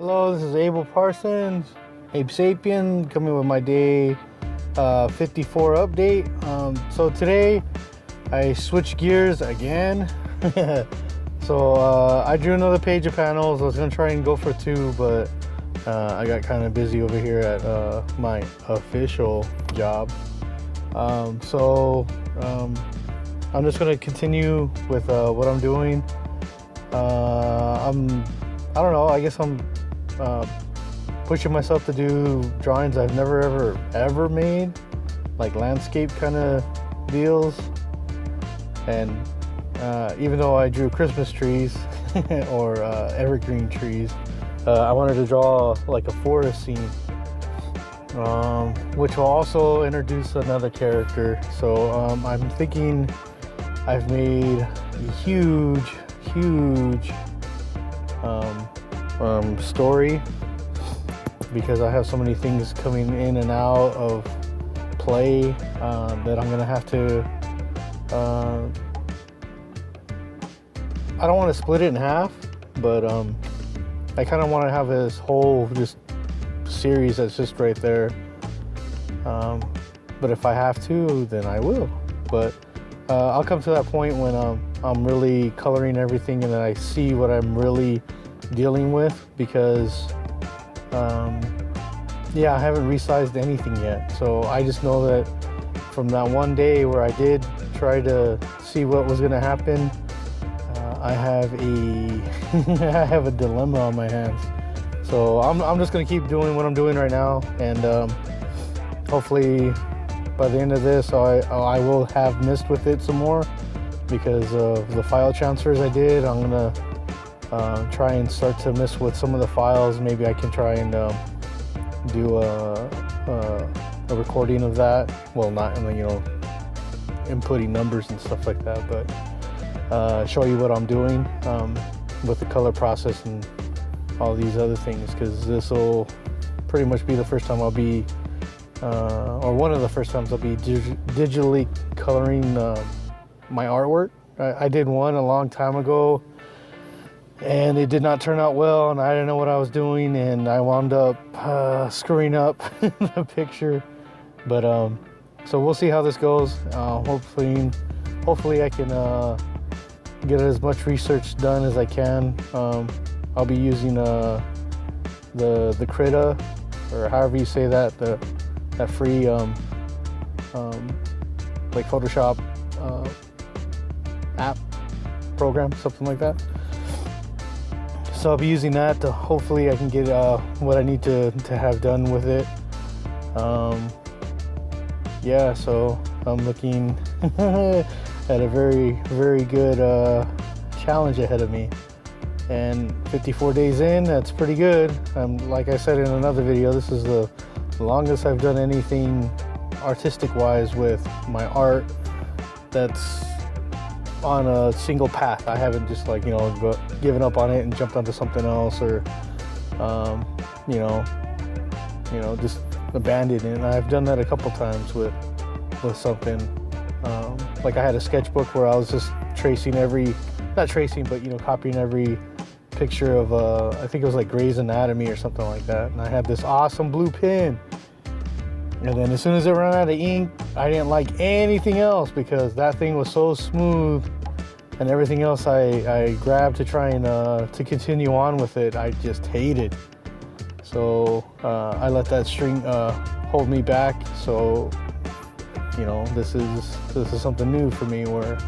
Hello, this is Abel Parsons, AbeSapian, coming with my day 54 update. So today I switched gears again. So I drew another page of panels. I was gonna try and go for two, but I got kind of busy over here at my official job. So I'm just gonna continue with what I'm doing. I don't know, I guess I'm pushing myself to do drawings I've never ever made, like landscape kind of deals. And even though I drew Christmas trees or evergreen trees, I wanted to draw like a forest scene, which will also introduce another character. So I'm thinking I've made a huge story, because I have so many things coming in and out of play that I'm gonna have to I don't want to split it in half, but I kind of want to have this whole just series that's just right there. But if I have to, then I will. But I'll come to that point when I'm really coloring everything and then I see what I'm really dealing with, because yeah, I haven't resized anything yet. So I just know that from that one day where I did try to see what was going to happen, I have I have a dilemma on my hands. So I'm just going to keep doing what I'm doing right now, and hopefully by the end of this I will have messed with it some more, because of the file transfers I did. I'm going to try and start to mess with some of the files. Maybe I can try and do a recording of that. Well, not, you know, inputting numbers and stuff like that, but show you what I'm doing with the color process and all these other things, because this will pretty much be the first time I'll be, or one of the first times I'll be digitally coloring my artwork. I did one a long time ago, and it did not turn out well, and I didn't know what I was doing, and I wound up screwing up the picture. But so we'll see how this goes. Hopefully I can get as much research done as I can. I'll be using the Krita, or however you say that, that free like Photoshop app program, something like that. So I'll be using that to hopefully I can get what I need to have done with it. Yeah, so I'm looking at a very good challenge ahead of me. And 54 days in, that's pretty good. Like I said in another video, this is the longest I've done anything artistic wise with my art that's on a single path. I haven't just, like, you know, given up on it and jumped onto something else, or you know, just abandoned it. And I've done that a couple times with something. Like I had a sketchbook where I was just tracing not tracing, but, you know, copying every picture of I think it was like Grey's Anatomy or something like that. And I had this awesome blue pen, and then as soon as it ran out of ink, I didn't like anything else, because that thing was so smooth, and everything else I grabbed to try and to continue on with it, I just hated. So I let that string hold me back. So, you know, this is something new for me, where,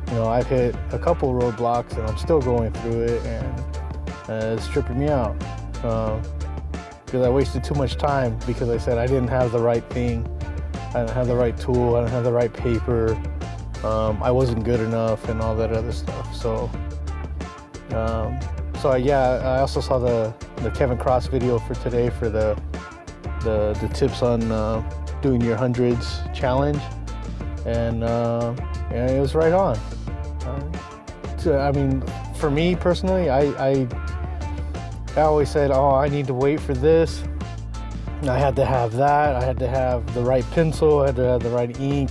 you know, I've hit a couple roadblocks and I'm still going through it, and it's tripping me out, because I wasted too much time because I said I didn't have the right thing, I didn't have the right tool, I didn't have the right paper, I wasn't good enough, and all that other stuff. So yeah, I also saw the Kevin Cross video for today for the tips on doing your hundreds challenge, and yeah, it was right on. I mean, for me personally, I always said, oh, I need to wait for this. I had to have that. I had to have the right pencil. I had to have the right ink.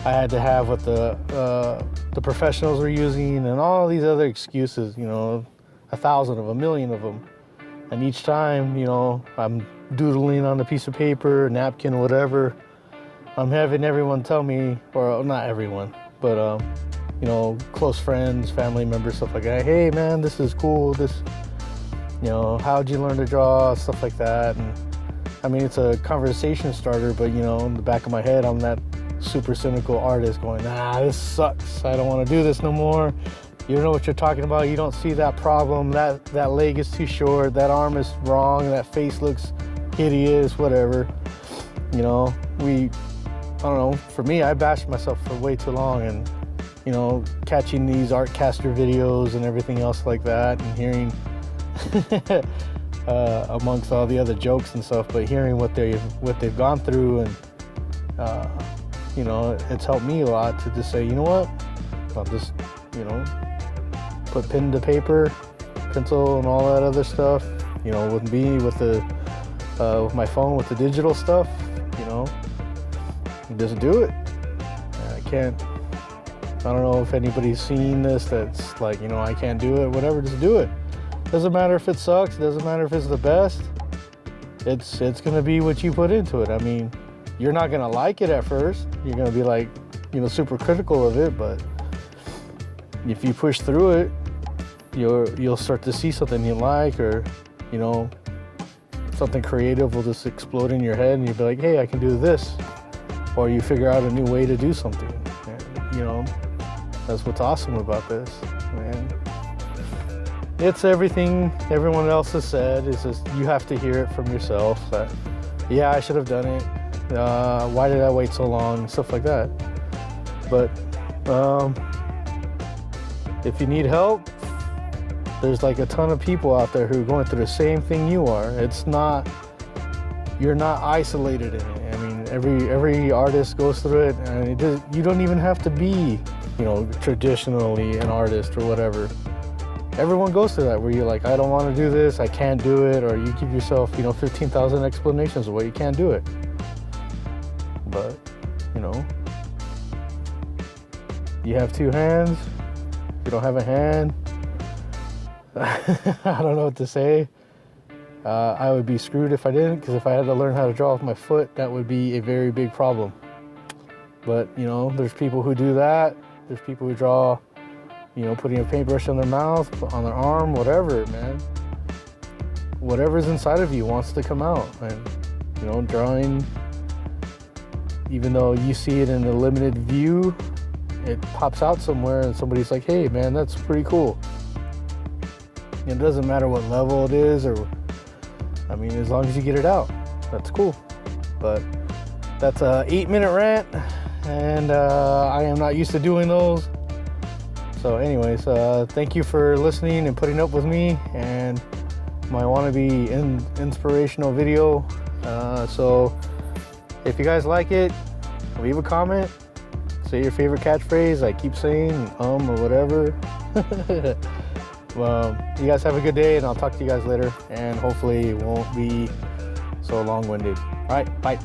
I had to have what the professionals were using, and all these other excuses, you know, 1,000 of them, 1,000,000 of them. And each time, you know, I'm doodling on a piece of paper, napkin, whatever, I'm having everyone tell me, or not everyone, but you know, close friends, family members, stuff like that. Hey man, this is cool. This, you know, how'd you learn to draw? Stuff like that. And I mean, it's a conversation starter, but you know, in the back of my head, I'm that super cynical artist going, this sucks. I don't want to do this no more. You don't know what you're talking about. You don't see that problem. That leg is too short. That arm is wrong. That face looks hideous, whatever. You know, I don't know. For me, I bashed myself for way too long, and, you know, catching these Artcaster videos and everything else like that, and hearing, amongst all the other jokes and stuff, but hearing what they've gone through, and, you know, it's helped me a lot to just say, you know what, I'll just, you know, put pen to paper, pencil, and all that other stuff. You know, with me, with my phone, with the digital stuff. You know, just do it. I don't know if anybody's seen this that's like, you know, I can't do it. Whatever, just do it. Doesn't matter if it sucks. Doesn't matter if it's the best. It's gonna be what you put into it. I mean, you're not gonna like it at first. You're gonna be like, you know, super critical of it, but if you push through it, you'll start to see something you like, or, you know, something creative will just explode in your head, and you'll be like, hey, I can do this. Or you figure out a new way to do something. And, you know, that's what's awesome about this, man. It's everything everyone else has said. It's just, you have to hear it from yourself that, yeah, I should have done it. Why did I wait so long? Stuff like that. But if you need help, there's like a ton of people out there who are going through the same thing you are. You're not isolated in it. I mean, every artist goes through it, and you don't even have to be, you know, traditionally an artist or whatever. Everyone goes through that, where you're like, I don't want to do this, I can't do it, or you give yourself, you know, 15,000 explanations of why you can't do it. But, you know, you have two hands. If you don't have a hand, I don't know what to say. I would be screwed if I didn't, because if I had to learn how to draw with my foot, that would be a very big problem. But, you know, there's people who do that. There's people who draw, you know, putting a paintbrush on their mouth, on their arm, whatever, man. Whatever's inside of you wants to come out. And, you know, drawing, even though you see it in a limited view, it pops out somewhere, and somebody's like, hey, man, that's pretty cool. It doesn't matter what level it is, or, I mean, as long as you get it out, that's cool. But that's a 8-minute rant, and I am not used to doing those. So anyways, thank you for listening and putting up with me and my wannabe inspirational video. So if you guys like it, leave a comment, say your favorite catchphrase. I keep saying or whatever. Well, you guys have a good day, and I'll talk to you guys later, and hopefully it won't be so long-winded. All right, bye.